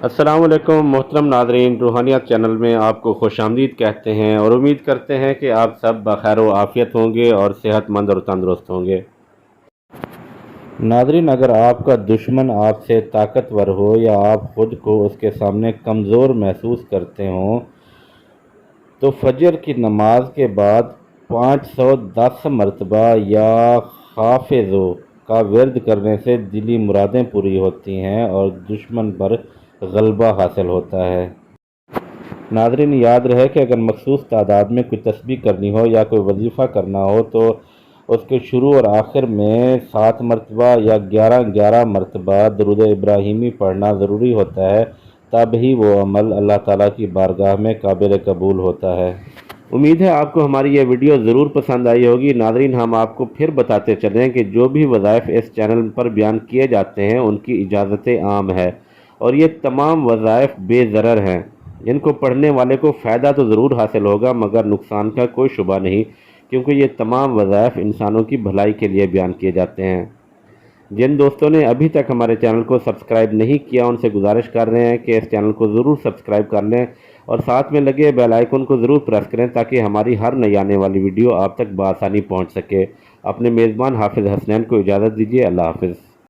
السلام علیکم محترم ناظرین، روحانیات چینل میں آپ کو خوش آمدید کہتے ہیں اور امید کرتے ہیں کہ آپ سب بخیر و عافیت ہوں گے اور صحت مند اور تندرست ہوں گے۔ ناظرین، اگر آپ کا دشمن آپ سے طاقتور ہو یا آپ خود کو اس کے سامنے کمزور محسوس کرتے ہوں تو فجر کی نماز کے بعد 510 مرتبہ یا حافظو کا ورد کرنے سے دلی مرادیں پوری ہوتی ہیں اور دشمن پر غلبہ حاصل ہوتا ہے۔ ناظرین، یاد رہے کہ اگر مخصوص تعداد میں کوئی تسبیح کرنی ہو یا کوئی وظیفہ کرنا ہو تو اس کے شروع اور آخر میں 7 مرتبہ یا 11 مرتبہ درود ابراہیمی پڑھنا ضروری ہوتا ہے، تب ہی وہ عمل اللہ تعالیٰ کی بارگاہ میں قابل قبول ہوتا ہے۔ امید ہے آپ کو ہماری یہ ویڈیو ضرور پسند آئی ہوگی۔ ناظرین، ہم آپ کو پھر بتاتے چلیں کہ جو بھی وظائف اس چینل پر بیان کیے جاتے ہیں ان کی اجازت عام ہے اور یہ تمام وظائف بے ضرر ہیں۔ ان کو پڑھنے والے کو فائدہ تو ضرور حاصل ہوگا مگر نقصان کا کوئی شبہ نہیں، کیونکہ یہ تمام وظائف انسانوں کی بھلائی کے لیے بیان کیے جاتے ہیں۔ جن دوستوں نے ابھی تک ہمارے چینل کو سبسکرائب نہیں کیا ان سے گزارش کر رہے ہیں کہ اس چینل کو ضرور سبسکرائب کر لیں اور ساتھ میں لگے بیل آئیکن کو ضرور پریس کریں تاکہ ہماری ہر نئی آنے والی ویڈیو آپ تک بآسانی پہنچ سکے۔ اپنے میزبان حافظ حسنین کو اجازت دیجیے۔ اللہ حافظ۔